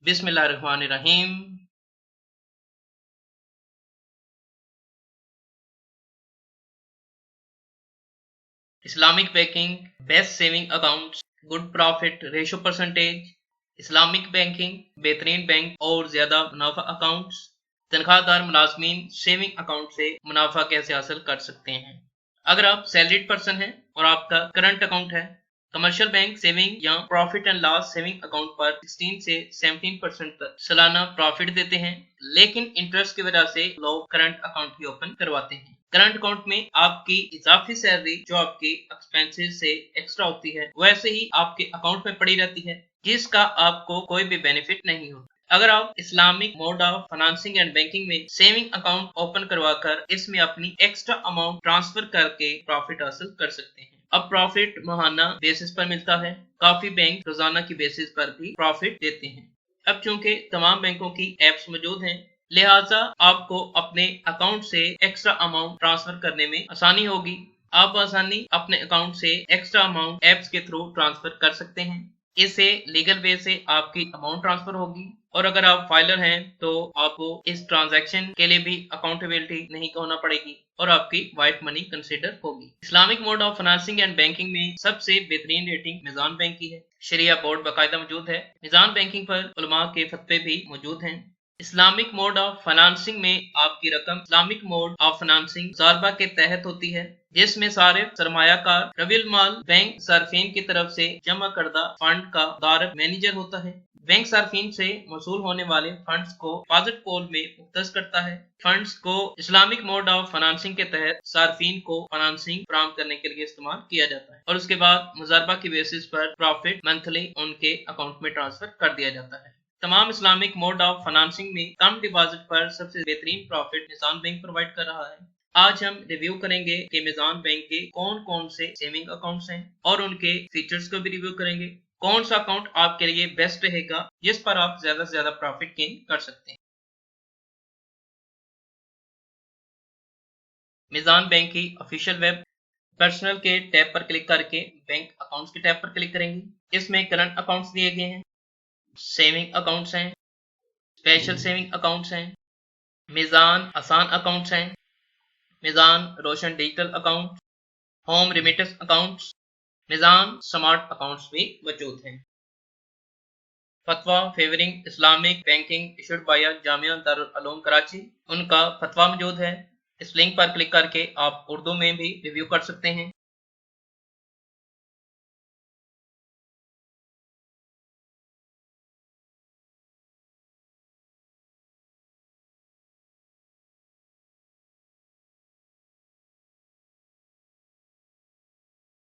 बिस्मिल्लाहिर्रहमानिर्रहीम। Islamic banking, best saving accounts, good profit ratio percentage. Islamic banking, बेहतरीन bank और ज्यादा मुनाफा अकाउंट्स। तनख्वाहदार मुलाजमीन सेविंग अकाउंट से मुनाफा कैसे हासिल कर सकते हैं। अगर आप सैलरीड पर्सन हैं और आपका करंट अकाउंट है, कमर्शियल बैंक सेविंग या profit and loss saving account पर 16 से 17% तक सालाना प्रॉफिट देते हैं, लेकिन इंटरेस्ट की वजह से लोग करंट अकाउंट ही ओपन करवाते हैं। करंट अकाउंट में आपकी इजाफी सैलरी जो आपके एक्सपेंसेस से एक्स्ट्रा होती है वैसे ही आपके अकाउंट में पड़ी रहती है, जिसका आपको कोई भी बेनिफिट नहीं होता। अगर आप Islamic mode of financing and banking में सेविंग अकाउंट ओपन करवाकर इसमें अपनी एक्स्ट्रा अमाउंट ट्रांसफर करके प्रॉफिट हासिल कर सकते हैं। अब प्रॉफिट माहाना बेसिस पर मिलता है, काफी बैंक रोजाना की बेसिस पर भी प्रॉफिट देते हैं। अब चूंकि तमाम बैंकों की एप्स मौजूद हैं, लिहाजा आपको अपने अकाउंट से एक्स्ट्रा अमाउंट ट्रांसफर करने में आसानी होगी। आप आसानी अपने अकाउंट से एक्स्ट्रा अमाउंट एप्स के थ्रू ट्रांसफर कर सकते हैं। इससे लीगल वे से आपकी अमाउंट ट्रांसफर होगी, और अगर आप फाइलर हैं तो आपको इस ट्रांजैक्शन के लिए भी अकाउंटेबिलिटी नहीं होना पड़ेगी और आपकी वाइट मनी कंसिडर होगी। Islamic mode of financing and banking में सबसे बेहतरीन रेटिंग मिजान बैंक की है। शरिया बोर्ड बाकायदा मौजूद है। मिजान बैंकिंग पर उलमा के फतवे भी मौजूद हैं। इस्लामिक मोड ऑफ फाइनेंसिंग में आपकी रकम इस्लामिक मोड ऑफ फाइनेंसिंग ज़ारबा के तहत होती है, जिसमें सारे सरमायाकार रविल माल बैंक सार्फिन की तरफ से जमा करदा फंड का दारक मैनेजर होता है। बैंक सार्फिन से वसूल होने वाले फंड्स को डिपॉजिट पोल में मुख्तस करता है। फंड्स को इस्लामिक मोड ऑफ फाइनेंसिंग के तहत सार्फिन को फाइनेंसिंग फराहम करने के लिए इस्तेमाल किया जाता है, और उसके बाद मुजारबा की बेसिस पर प्रॉफिट मंथली उनके अकाउंट में ट्रांसफर कर दिया जाता है। तमाम इस्लामिक मोड ऑफ फाइनेंसिंग में कम डिपॉजिट पर सबसे बेहतरीन प्रॉफिट मिजान बैंक प्रोवाइड कर रहा है। आज हम रिव्यू करेंगे कि मिजान बैंक के कौन कौन से सेविंग अकाउंट्स हैं और उनके फीचर्स को भी रिव्यू करेंगे। कौन सा अकाउंट आपके लिए बेस्ट रहेगा जिस पर आप ज्यादा से ज्यादा प्रॉफिट गेन कर सकते हैं। मिजान बैंक की ऑफिशियल वेब, पर्सनल के टैब पर क्लिक करके बैंक अकाउंट्स के टैब पर क्लिक करेंगे। इसमें करंट अकाउंट्स दिए गए हैं, सेविंग अकाउंट्स हैं, स्पेशल सेविंग अकाउंट्स हैं, मिजान आसान अकाउंट्स हैं, Meezan Roshan digital account, home remittance accounts, Meezan smart accounts भी मौजूद हैं। फतवा favouring Islamic banking issued by Jamia Darul Uloom Karachi, उनका फतवा मौजूद है। इस लिंक पर क्लिक करके आप उर्दू में भी रिव्यू कर सकते हैं।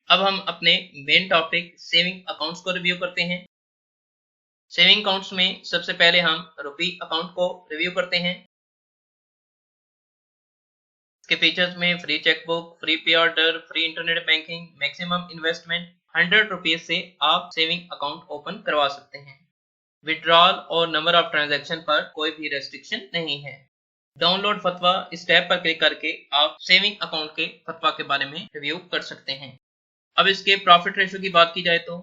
अब हम अपने मेन टॉपिक सेविंग अकाउंट्स को रिव्यू करते हैं। सेविंग अकाउंट्स में सबसे पहले हम रुपी अकाउंट को रिव्यू करते हैं। इसके फीचर्स में फ्री चेकबुक, फ्री पे order, free internet banking, maximum investment 100 rupees से आप सेविंग अकाउंट ओपन करवा सकते हैं। विड्रॉल और नंबर ऑफ ट्रांजैक्शन पर कोई भी रेस्ट्रिक्शन नहीं है। डाउनलोड फतवा, इस टैब पर क्लिक करके आप सेविंग अकाउंट के फतवा के बारे में रिव्यू कर सकते हैं। अब इसके प्रॉफिट रेशो की बात की जाए तो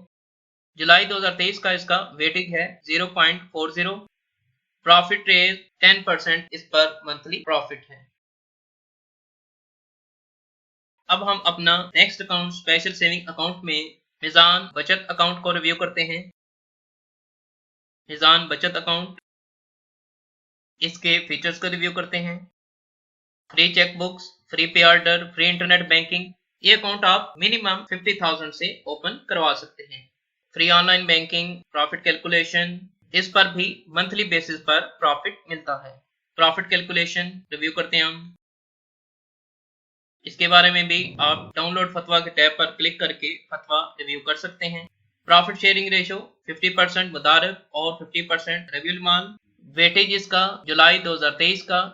जुलाई 2023 का इसका वेटिंग है 0.40, प्रॉफिट रेट 10% इस पर मंथली प्रॉफिट है। अब हम अपना next account special saving account में मिजान बचत अकाउंट को रिव्यू करते हैं। मिजान बचत अकाउंट, इसके फीचर्स को रिव्यू करते हैं। फ्री चेकबुक्स, फ्री पे ऑर्डर, फ्री इंटरनेट बैंकिंग, ये अकाउंट आप मिनिमम 50,000 से ओपन करवा सकते हैं। Free online banking, profit calculation, इस पर भी मंथली बेसिस पर प्रॉफिट मिलता है। प्रॉफिट कैलकुलेशन रिव्यू करते हैं हम। इसके बारे में भी आप डाउनलोड फतवा के टैब पर क्लिक करके फतवा रिव्यू कर सकते हैं। प्रॉफिट शेयरिंग रेशो 50% मुदारब और 50% रेव्यूल माल। वेटेज इसका जुलाई 2023 का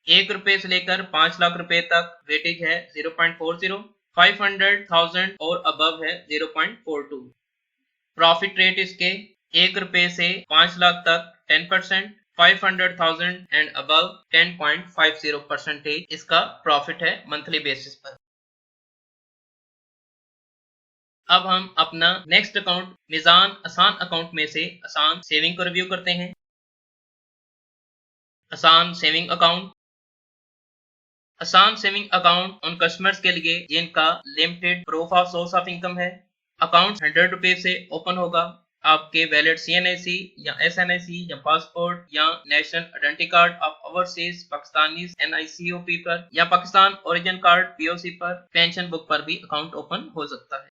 1 रुपए से लेकर 5 लाख रुपए तक वेटेज है 0.40, 500,000 और अबव है 0.42। प्रॉफिट रेट इसके 1 रुपए से 5 लाख तक 10%, 500,000 एंड अबव 10.50% इसका प्रॉफिट है मंथली बेसिस पर। अब हम अपना नेक्स्ट अकाउंट मिजान आसान अकाउंट में से आसान सेविंग को रिव्यू करते हैं। आसान सेविंग अकाउंट। आसान सेविंग अकाउंट उन कस्टमर्स के लिए जिनका limited proof of source of income है। अकाउंट 100 रुपए से ओपन होगा। आपके वैलिड CNIC या SNIC या पासपोर्ट या national identity card of overseas Pakistani NICOP पर या पाकिस्तान ओरिजिन कार्ड POC पर, पेंशन बुक पर भी अकाउंट ओपन हो सकता है।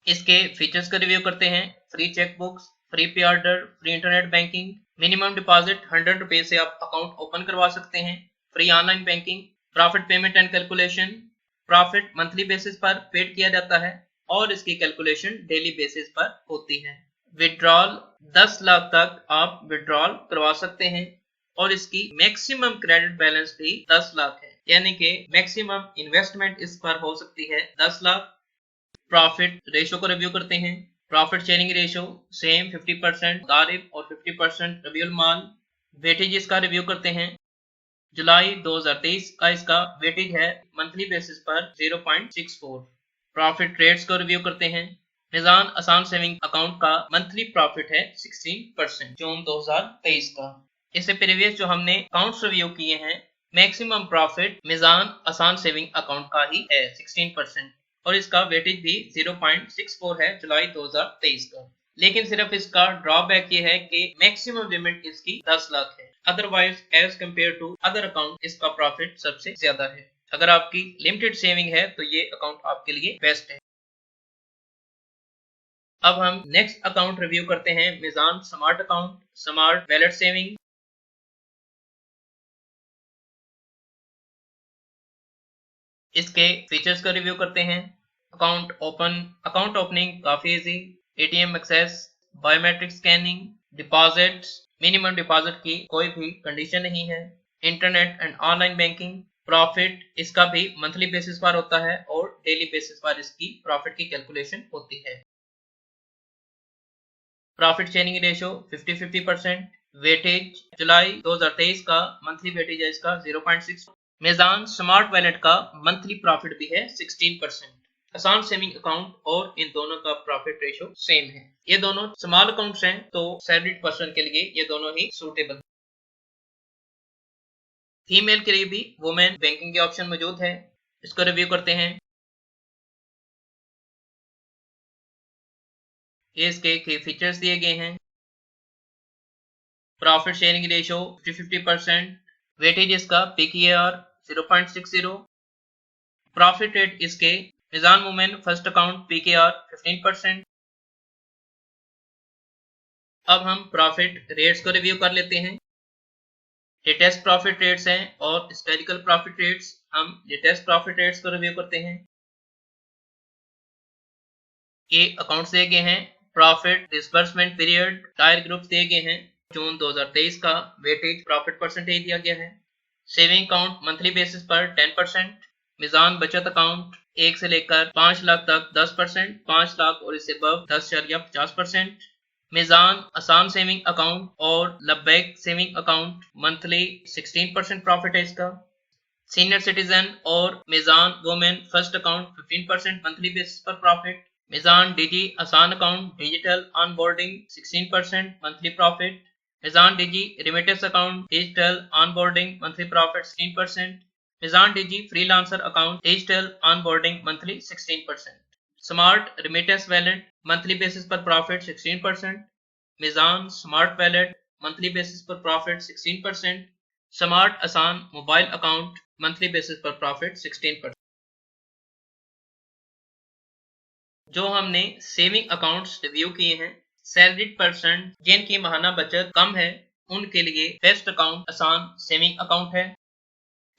इसके फीचर्स का रिव्यू करते हैं। फ्री चेक बुक्स, फ्री पे order, free internet banking, minimum deposit 100 रुपए से आप अकाउंट ओपन करवा सकते हैं, free online banking, profit payment and calculation, profit monthly basis पर पेड किया जाता है और इसकी कैलकुलेशन डेली बेसिस पर होती है। विड्रॉल 10 लाख तक आप विड्रॉल करवा सकते हैं और इसकी मैक्सिमम क्रेडिट बैलेंस भी 10 लाख है, यानी कि मैक्सिमम इन्वेस्टमेंट इस पर हो सकती है 10 लाख। प्रॉफिट रेशो को रिव्यू करते हैं। Profit sharing ratio same 50% Garib और 50% रबीउल माल। वेटेज इसका रिव्यू करते हैं। जुलाई 2023 का इसका वेटेज है मंथली बेसिस पर 0.64। प्रॉफिट रेट्स को रिव्यू करते हैं। मिजान आसान सेविंग अकाउंट का मंथली प्रॉफिट है 16% जून 2023 का। इससे प्रीवियस जो हमने अकाउंट्स रिव्यू किए हैं, मैक्सिमम प्रॉफिट मिजान आसान सेविंग अकाउंट का ही है 16% और इसका वेटेज भी 0.64 है जुलाई 2023 का। लेकिन सिर्फ इसका ड्रॉबैक ये है कि मैक्सिमम लिमिट इसकी 10 लाख है। Otherwise as compare to other account इसका प्रॉफिट सबसे ज्यादा है। अगर आपकी लिमिटेड सेविंग है तो ये अकाउंट आपके लिए बेस्ट है। अब हम नेक्स्ट अकाउंट रिव्यू करते हैं, Meezan smart account, smart wallet saving. इसके फीचर्स का रिव्यू करते हैं। अकाउंट ओपनिंग काफी easy, ATM access, biometric scanning, deposits, minimum deposit की कोई भी कंडीशन नहीं है, internet and online banking. Profit इसका भी मंथली बेसिस पर होता है और डेली बेसिस पर इसकी प्रॉफिट की कैलकुलेशन होती है। Profit sharing ratio 50-50%। वेटेज जुलाई 2023 का मंथली वेटेज है इसका 0.6। मिजान स्मार्ट वैलेट का मंथली प्रॉफिट भी है 16%। आसान सेविंग अकाउंट और इन दोनों का प्रॉफिट रेशो सेम है। ये दोनों स्मॉल अकाउंट्स हैं तो सैलरीड पर्सन के लिए ये दोनों ही सूटेबल। फीमेल के लिए भी वुमेन बैंकिंग के ऑप्शन मौजूद है। इसको रिव्यू करते हैं। ये इसके की फीचर्स दिए गए हैं। Profit sharing ratio 50-50%। वेटेज इसका PKR 0.60। प्रॉफिट रेट इसके मिजान वुमेन फर्स्ट अकाउंट PKR 15%। अब हम प्रॉफिट रेट्स को रिव्यू कर लेते हैं। लेटेस्ट प्रॉफिट रेट्स हैं और हिस्टोरिकल प्रॉफिट रेट्स। हम लेटेस्ट प्रॉफिट रेट्स को रिव्यू करते हैं। ये अकाउंट्स दिए गए हैं। Profit disbursement period tyre groups दिए गए हैं। जून 2023 का वेटेज प्रॉफिट परसेंटेज दिया गया है। सेविंग अकाउंट मंथली बेसिस पर 10%। मिजान बचत अकाउंट 1 से लेकर 5 लाख तक 10%, 5 लाख और इससे अबव 10% मिजान आसान सेविंग अकाउंट और Labbaik saving account monthly 16% profit है इसका। सीनियर सिटीजन और Meezan women first account 15% monthly basis पर profit. Meezan digi Asaan account digital onboarding 16% monthly profit. Meezan digi remittance account digital onboarding monthly profit 16%। Meezan digi freelancer account digital onboarding monthly 16%। Smart remittance wallet monthly basis पर profit 16%। Meezan smart wallet monthly basis पर profit 16%। Smart Asaan mobile account monthly basis पर profit 16%। जो हमने saving accounts review किए हैं, salaried person जिनकी माहाना बचत कम है उनके लिए बेस्ट अकाउंट आसान सेविंग अकाउंट है,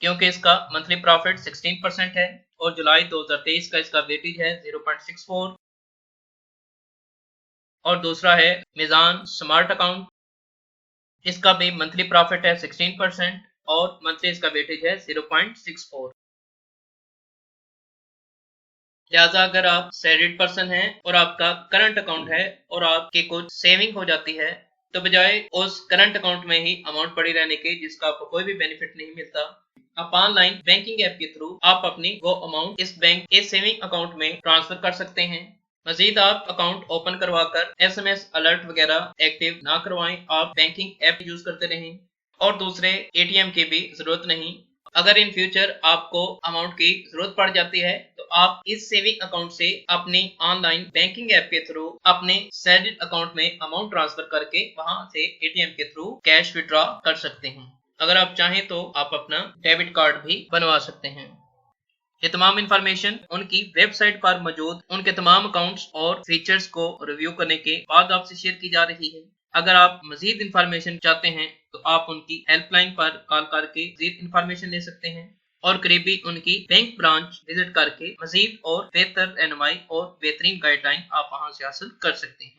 क्योंकि इसका मंथली प्रॉफिट 16% है और जुलाई 2023 का इसका वेटेज है 0.64। और दूसरा है मिजान स्मार्ट अकाउंट, इसका भी मंथली प्रॉफिट है 16% और मंथली इसका वेटेज है 0.64। लिहाजा अगर आप सैलरीड पर्सन हैं और आपका करंट अकाउंट है और आपकी कुछ सेविंग हो जाती है, तो बजाय उस करंट अकाउंट में ही अमाउंट पड़ी रहने के जिसका आपको कोई भी बेनिफिट नहीं मिलता, आप ऑनलाइन बैंकिंग ऐप के थ्रू आप अपनी वो अमाउंट इस बैंक के सेविंग अकाउंट में ट्रांसफर कर सकते हैं। मजीद आप अकाउंट ओपन करवाकर SMS अलर्ट वगैरह एक्टिव ना करवाएं, आप बैंकिंग ऐप यूज करते रहें और दूसरे एटीएम की भी जरूरत नहीं। अगर इन फ्यूचर आपको अमाउंट की जरूरत पड़ जाती है तो आप इस सेविंग अकाउंट से अपनी ऑनलाइन बैंकिंग ऐप के थ्रू अपने सैलरी अकाउंट में अमाउंट ट्रांसफर करके वहां से एटीएम के थ्रू कैश विड्रॉ कर सकते हैं। अगर आप चाहें तो आप अपना डेबिट कार्ड भी बनवा सकते हैं। ये तमाम इंफॉर्मेशन उनकी वेबसाइट पर मौजूद उनके तमाम अकाउंट्स और फीचर्स को रिव्यू करने के बाद आपसे शेयर की जा रही है। अगर आप मजीद इंफॉर्मेशन चाहते हैं तो आप उनकी हेल्पलाइन पर कॉल करके मजीद इंफॉर्मेशन ले सकते हैं और करीबी उनकी बैंक ब्रांच विजिट करके मजीद और बेहतर रहनुमाई और बेहतरीन गाइडलाइन आप वहां से हासिल कर सकते हैं।